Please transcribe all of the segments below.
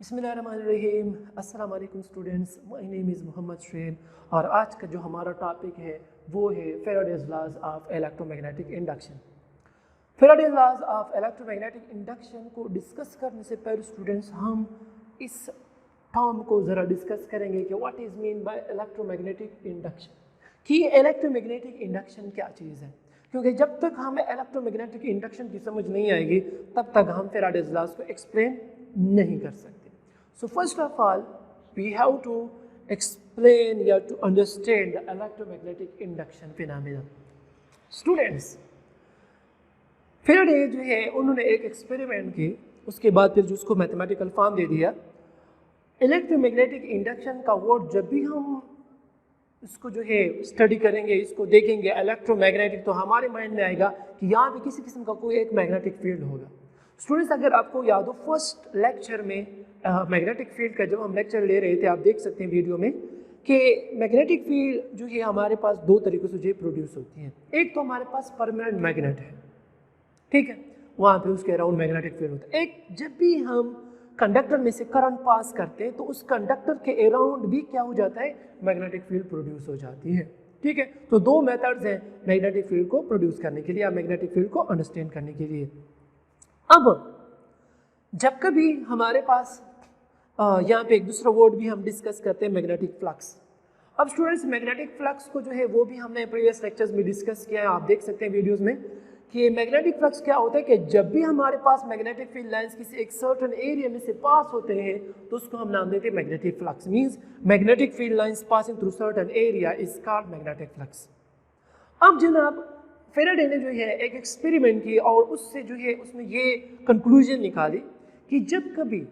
बिस्मिल्लाहिर्रहमानिर्रहीम। अस्सलाम वालेकुम students, my name is Mohammad Shane और आज का जो हमारा टॉपिक है वो है Faraday's laws of electromagnetic induction. Faraday's laws of electromagnetic induction को डिस्कस करने से पहले स्टूडेंट्स हम इस टर्म को ज़रा डिस्कस करेंगे कि what is mean by electromagnetic induction, कि इलेक्ट्रोमैग्नेटिक इंडक्शन क्या चीज़ है। क्योंकि जब तक हमें इलेक्ट्रोमैग्नेटिक इंडक्शन की समझ नहीं आएगी तब तक हम फैराडेज लॉज को एक्सप्लेन नहीं कर सकते। So first of all, we have to explain or to understand the electromagnetic induction phenomena. Students, Faraday जो है उन्होंने एक एक्सपेरिमेंट की, उसके बाद फिर जो उसको मैथमेटिकल फॉर्म दे दिया। इलेक्ट्रोमैग्नेटिक इंडक्शन का वर्ड जब भी हम इसको जो है स्टडी करेंगे, इसको देखेंगे इलेक्ट्रोमैग्नेटिक, तो हमारे माइंड में आएगा कि यहाँ पे किसी किस्म का कोई एक मैग्नेटिक फील्ड होगा। स्टूडेंट्स, अगर आपको याद हो फर्स्ट लेक्चर में मैग्नेटिक फील्ड का जब हम लेक्चर ले रहे थे, आप देख सकते हैं वीडियो में कि मैग्नेटिक फील्ड जो है हमारे पास दो तरीक़ों से जो है प्रोड्यूस होती है। एक तो हमारे पास परमानेंट मैग्नेट है, ठीक है, वहाँ पे उसके अराउंड मैग्नेटिक फील्ड होता है। एक जब भी हम कंडक्टर में से करंट पास करते हैं तो उस कंडक्टर के अराउंड भी क्या हो जाता है, मैग्नेटिक फील्ड प्रोड्यूस हो जाती है, ठीक है। तो दो मेथड्स हैं मैग्नेटिक फील्ड को प्रोड्यूस करने के लिए या मैग्नेटिक फील्ड को अंडरस्टैंड करने के लिए। अब जब कभी हमारे पास यहाँ पे एक दूसरा वर्ड भी हम डिस्कस करते हैं, मैग्नेटिक फ्लक्स। अब स्टूडेंट्स, मैग्नेटिक फ्लक्स को जो है वो भी हमने प्रीवियस लेक्चर्स में डिस्कस किया है, आप देख सकते हैं वीडियोस में कि मैग्नेटिक फ्लक्स क्या होता है कि जब भी हमारे पास मैग्नेटिक फील्ड लाइंस किसी एक सर्टेन एरिया में से पास होते हैं तो उसको हम नाम देते हैं magnetic flux. Means magnetic field lines passing through certain area is called magnetic flux. अब जनाब, फैराडे ने जो है एक एक्सपेरिमेंट की और उससे जो है उसने ये कंक्लूजन निकाली कि जब कभी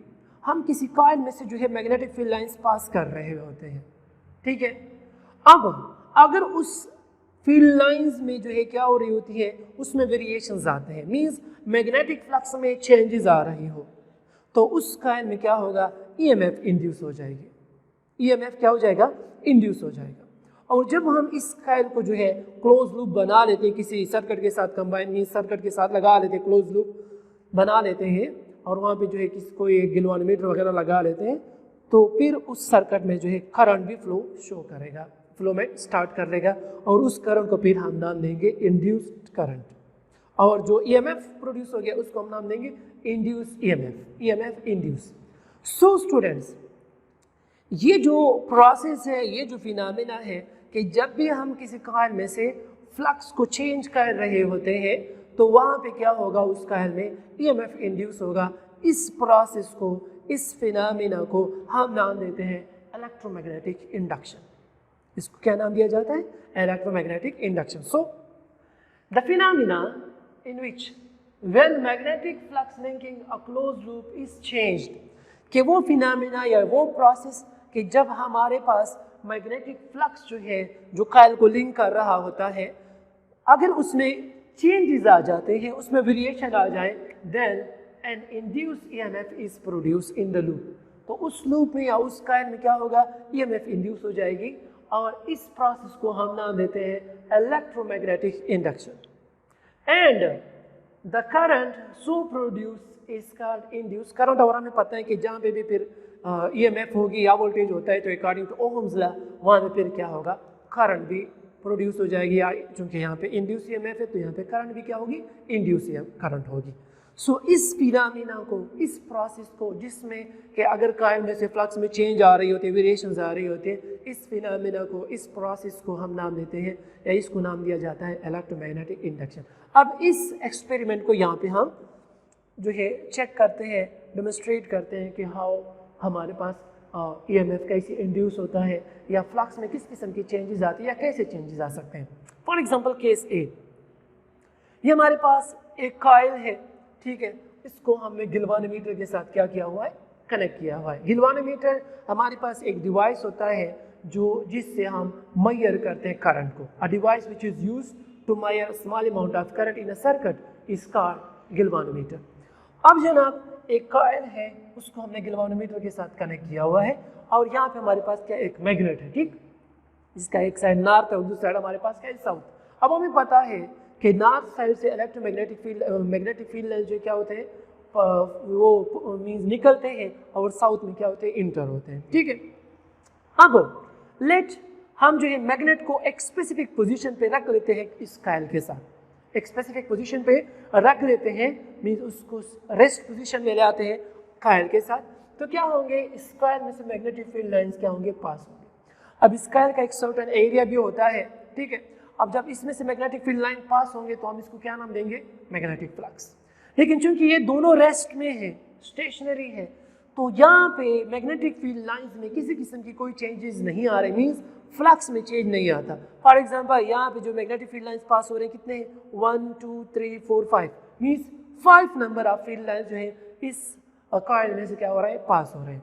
हम किसी कॉइल में से जो है मैग्नेटिक फील्ड लाइंस पास कर रहे होते हैं, ठीक है, अब अगर उस फील्ड लाइंस में जो है क्या हो रही होती है, उसमें वेरिएशंस आते हैं, मींस मैग्नेटिक फ्लक्स में चेंजेस आ रही हो, तो उस कॉइल में क्या होगा, ईएमएफ इंड्यूस हो जाएगी। ईएमएफ क्या हो जाएगा, इंड्यूस हो जाएगा। और जब हम इस कॉइल को जो है क्लोज लूप बना लेते हैं, किसी सर्किट के साथ कंबाइन, मींस सर्किट के साथ लगा लेते हैं, क्लोज लूप बना लेते हैं और वहाँ पे जो है किसी को एक गिलवानोमीटर वगैरह लगा लेते हैं, तो फिर उस सर्किट में जो है करंट भी फ्लो शो करेगा, फ्लो में स्टार्ट कर लेगा और उस करंट को फिर हम नाम देंगे इंड्यूस्ड करंट। और जो ईएमएफ प्रोड्यूस हो गया उसको हम नाम देंगे induce EMF, EMF induce. So students, ये जो प्रोसेस है, ये जो फिनोमेना है कि जब भी हम किसी कॉइल में से फ्लक्स को चेंज कर रहे होते हैं तो वहाँ पे क्या होगा, उस कॉइल में ईएमएफ इंड्यूस होगा। इस प्रोसेस को, इस फिनोमेना को हम नाम देते हैं इलेक्ट्रोमैग्नेटिक इंडक्शन। इसको क्या नाम दिया जाता है, electromagnetic induction. So the phenomena in which when magnetic flux linking a close loop is changed, कि वो फिनोमेना या वो प्रोसेस कि जब हमारे पास मैग्नेटिक फ्लक्स जो है जो कॉइल को लिंक कर रहा होता है, अगर उसमें चेंजेस आ जाते हैं, उसमें वेरिएशन आ जाए, then an induced EMF is produce in the loop. तो उस लूप में या उस कॉइल में क्या होगा, ईएमएफ इंड्यूस हो जाएगी और इस प्रोसेस को हम नाम देते हैं electromagnetic induction. And the current so produce is called induce current. और हमें पता है कि जहाँ पे भी फिर ईएमएफ होगी या वोल्टेज होता है तो अकॉर्डिंग टू ओहम्स लॉ वहाँ पे फिर क्या होगा, करंट भी प्रोड्यूस हो जाएगी, या चूँकि यहाँ पे इंड्यूस ईएमएफ है तो यहाँ पे करंट भी क्या होगी, इंड्यूस करंट होगी। सो इस फिनोमेना को, इस प्रोसेस को जिसमें कि अगर कॉइल में से फ्लक्स में चेंज आ रही होती है, वेरिएशंस आ रही होती है, इस फिनोमेना को, इस प्रोसेस को हम नाम देते हैं या इसको नाम दिया जाता है इलेक्ट्रोमैग्नेटिक इंडक्शन। अब इस एक्सपेरिमेंट को यहाँ पे हम जो है चेक करते हैं, डेमोन्स्ट्रेट करते हैं कि हाउ हमारे पास ईएमएफ कैसे इंड्यूस होता है या फ्लक्स में किस किस्म की चेंजेस आती है या कैसे चेंजेस आ सकते हैं। फॉर एग्जांपल केस ए, ये हमारे पास एक कॉइल है, ठीक है, इसको हमने गिलवानोमीटर के साथ क्या किया हुआ है, कनेक्ट किया हुआ है। गिलवानोमीटर हमारे पास एक डिवाइस होता है जो जिससे हम मेजर करते हैं करंट को। A device which is used to measure small amount of current in a circuit is called galvanometer. अब जनाब, एक कॉइल है, उसको हमने गिलवानोमीटर के साथ कनेक्ट किया हुआ है और यहाँ पे हमारे पास क्या एक मैग्नेट है, ठीक, इसका एक साइड नॉर्थ है और दूसरी साइड हमारे पास क्या है, साउथ। अब हमें पता है कि नॉर्थ साइड से electromagnetic field, magnetic field line जो क्या होते हैं वो मीन्स निकलते हैं और साउथ में क्या होते हैं, इंटर होते हैं। ठीक है, अब लेट हम जो है मैग्नेट को एक स्पेसिफिक पोजीशन पे रख लेते हैं इस कॉइल के साथ, एक स्पेसिफिक पोजीशन पे रख लेते हैं, मीन्स उसको रेस्ट पोजीशन में ले आते हैं कॉइल के साथ, तो क्या होंगे, इस कॉइल में से मैग्नेटिक फील्ड लाइंस क्या होंगे, पास होंगे। अब इस कॉइल का एक सर्टेन एरिया भी होता है, ठीक है। अब जब इसमें से मैग्नेटिक फील्ड लाइन पास होंगे तो हम इसको क्या नाम देंगे, मैग्नेटिक फ्लक्स। लेकिन चूंकि ये दोनों रेस्ट में है, स्टेशनरी है, तो यहाँ पे मैग्नेटिक फील्ड लाइंस में किसी किस्म की कोई चेंजेस नहीं आ रहे, मीन्स फ्लक्स में चेंज नहीं आता। फॉर एग्जांपल यहाँ पे जो मैग्नेटिक फील्ड लाइंस पास हो रहे हैं कितने हैं, 1 2 3 4 5, means 5 number of field lines जो है इस कॉइल में से क्या हो रहा है, पास हो रहे हैं।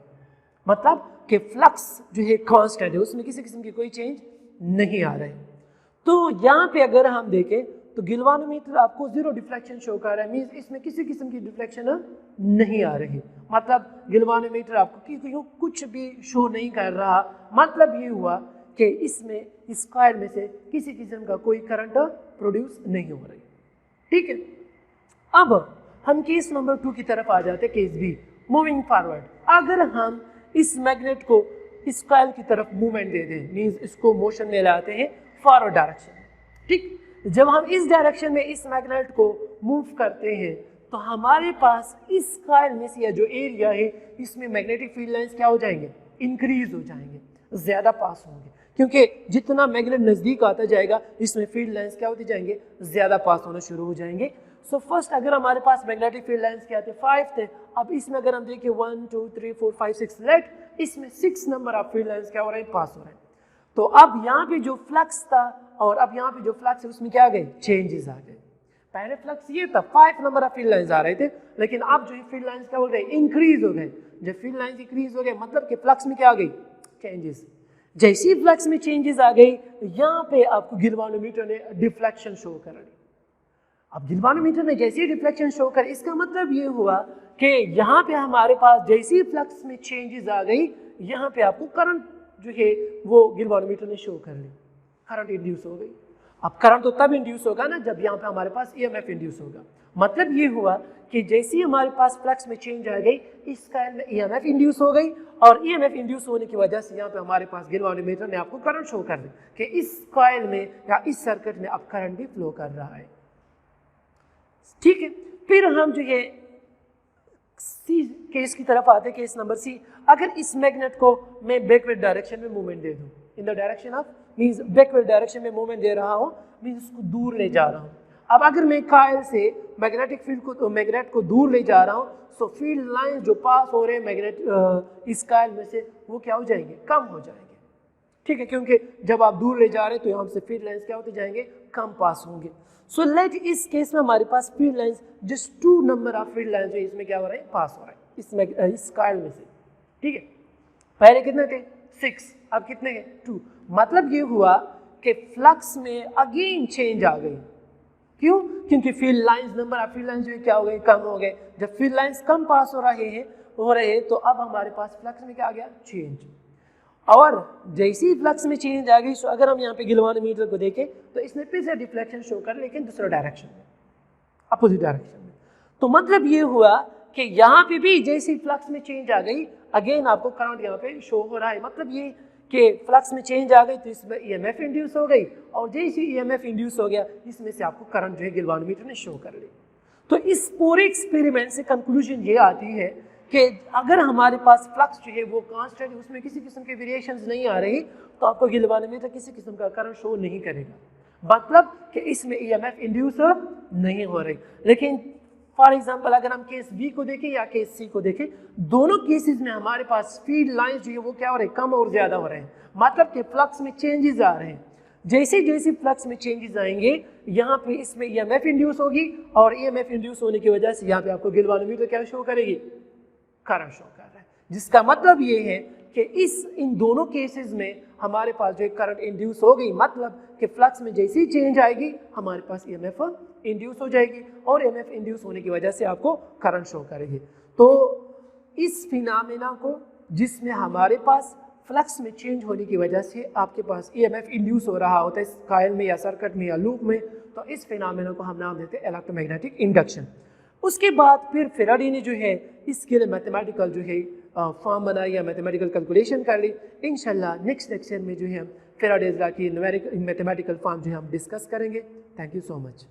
मतलब कि फ्लक्स जो है कांस्टेंट है, उसमें किसी किस्म की कोई चेंज नहीं आ रहे। तो यहाँ पे अगर हम देखें तो गिलवानोमीटर आपको 0 डिफ्लेक्शन शो कर रहा है, मीन्स इसमें किसी किस्म की डिफ्लेक्शन नहीं आ रही। मतलब गिलवानोमीटर आपको कुछ भी शो नहीं कर रहा, मतलब ये हुआ कि इसमें इस कॉइल में से किसी किस्म का कोई करंट प्रोड्यूस नहीं हो रही। ठीक है, अब हम केस नंबर 2 की तरफ आ जाते हैं, केस बी, मूविंग फॉरवर्ड। अगर हम इस मैग्नेट को इस कॉइल की तरफ मूवमेंट दे दें, मीन्स इसको मोशन में लाते हैं फॉरवर्ड डायरेक्शन में। ठीक, जब हम इस डायरेक्शन में इस मैग्नेट को मूव करते हैं तो हमारे पास इस कॉइल में से जो एरिया है इसमें मैग्नेटिक फील्ड लाइंस क्या हो जाएंगे, इंक्रीज हो जाएंगे, ज़्यादा पास होंगे, क्योंकि जितना मैग्नेट नज़दीक आता जाएगा इसमें फील्ड लाइंस क्या होते जाएंगे, ज़्यादा पास होना शुरू हो जाएंगे। सो फर्स्ट अगर हमारे पास मैग्नेटिक फील्ड लाइंस क्या थे, 5 थे। अब इसमें अगर हम देखें 1 2 3 4 5 6, लेट इसमें 6 नंबर ऑफ फील्ड लाइंस क्या हो रहे हैं, पास हो रहे हैं। तो अब यहाँ पे जो फ्लक्स था और अब यहाँ पे जो फ्लक्स है उसमें क्या आ गए, चेंजेस आ गए। पहले फ्लक्स ये था, 5 नंबर ऑफ फील्ड लाइंस आ रहे थे, लेकिन अब जो फील्ड लाइंस क्या हो गए, इंक्रीज हो गए। जब फील्ड लाइंस इंक्रीज हो गए मतलब कि फ्लक्स में क्या आ गई, चेंजेस। जैसी फ्लक्स में चेंजेस आ गई, यहाँ पे आपको गिलवानोमीटर ने डिफ्लेक्शन शो कर दी। अब गिलवानोमीटर ने जैसे ही डिफ्लेक्शन शो कर, इसका मतलब ये हुआ कि यहाँ पे हमारे पास जैसी फ्लक्स में चेंजेस आ गई, यहाँ पे आपको करंट जो है वो गिलवानोमीटर ने शो कर ली, करंट इंड्यूस हो गई। अब करंट तो तब इंड्यूस होगा ना जब यहाँ पे हमारे पास ईएमएफ इंड्यूस होगा। मतलब ये हुआ कि जैसे ही हमारे पास फ्लक्स में चेंज आ गई, इस कॉइल में ईएमएफ इंड्यूस हो गई, और ईएमएफ इंड्यूस होने की वजह से यहाँ पे हमारे पास गिलवानोमीटर ने आपको करंट शो कर दी कि इस कॉइल में या इस सर्किट में अब करंट भी फ्लो कर रहा है। ठीक है, फिर हम जो है सी केस की तरफ आते हैं, केस नंबर सी। अगर इस मैग्नेट को मैं बैकवर्ड डायरेक्शन में मूवमेंट दे दूं, in the direction of, means backward direction में मूवमेंट दे रहा हूं, मींस उसको दूर ले जा रहा हूं। अब अगर मैं कॉइल से मैग्नेटिक फील्ड को, मैग्नेट को दूर ले जा रहा हूं, सो फील्ड लाइन जो पास हो रहे हैं मैग्नेट इस कॉइल में से, वो क्या हो जाएंगे, कम हो जाएंगे। ठीक है, क्योंकि जब आप दूर ले जा रहे हैं तो यहाँ से फील्ड लाइंस क्या होते जाएंगे, कम पास होंगे। सो लेट इस केस में हमारे पास field lines just 2 number of field lines जो इसमें क्या हो रहा है, पास हो रहा है इस कॉइल में से। ठीक है, पहले कितने थे, 6, अब कितने हैं, 2। मतलब ये हुआ कि फ्लक्स में अगेन चेंज आ गई। क्यों, क्योंकि field lines, number of field lines जो है क्या हो गए, कम हो गए। जब फील्ड लाइंस कम पास हो रहे हैं तो अब हमारे पास फ्लक्स में क्या आ गया, चेंज। और जैसे ही फ्लक्स में चेंज आ गई, सो अगर हम यहाँ पे गिलवानोमीटर को देखें तो इसने फिर से डिफ्लेक्शन शो कर, लेकिन दूसरे डायरेक्शन में, अपोजिट डायरेक्शन में। तो मतलब ये हुआ कि यहाँ पे भी जैसी फ्लक्स में चेंज आ गई, अगेन आपको करंट यहाँ पे शो हो रहा है। मतलब ये कि फ्लक्स में चेंज आ गई तो इसमें ईएमएफ इंड्यूस हो गई, और जैसे ईएमएफ इंड्यूस हो गया इसमें से आपको करंट जो है गिलवानोमीटर ने शो कर ली। तो इस पूरे एक्सपेरिमेंट से कंक्लूजन ये आती है कि अगर हमारे पास फ्लक्स जो है वो कांस्टेंट है, उसमें किसी किस्म के वेरिएशंस नहीं आ रही, तो आपको गिलवानोमीटर किसी किस्म का करंट शो नहीं करेगा। मतलब कि इसमें ईएमएफ इंड्यूस नहीं हो रही। लेकिन फॉर एग्जांपल अगर हम केस बी को देखें या केस सी को देखें, दोनों केसेस में हमारे पास फील्ड लाइंस जो है वो क्या हो रहे हैं, कम और ज्यादा हो रहे हैं। मतलब कि फ्लक्स में चेंजेस आ रहे हैं। जैसे जैसे फ्लक्स में चेंजेस आएंगे, यहाँ पे इसमें ईएमएफ इंड्यूस होगी, और ईएमएफ इंड्यूस होने की वजह से यहाँ पे आपको गिलवानोमीटर क्या शो करेगी, करंट शो कर रहा है। जिसका मतलब ये है कि इन दोनों केसेस में हमारे पास जो करंट इंड्यूस हो गई, मतलब कि फ्लक्स में जैसी चेंज आएगी हमारे पास ईएमएफ इंड्यूस हो जाएगी, और ईएमएफ इंड्यूस होने की वजह से आपको करंट शो करेगी। तो इस फिनोमेना को, जिसमें हमारे पास फ्लक्स में चेंज होने की वजह से आपके पास ईएमएफ इंड्यूस हो रहा होता है इस कॉइल में या सर्किट में या लूप में, तो इस फिनोमेना को हम नाम देते हैं इलेक्ट्रोमैग्नेटिक इंडक्शन। उसके बाद फिर फेराडे ने जो है इसके लिए मैथमेटिकल जो है फॉर्म बनाई या मैथमेटिकल कैलकुलेशन कर ली। इंशाल्लाह नेक्स्ट लेक्चर में जो है हम फेराडेज लॉ की न्यूमेरिकल मैथमेटिकल फॉर्म जो है हम डिस्कस करेंगे। Thank you so much.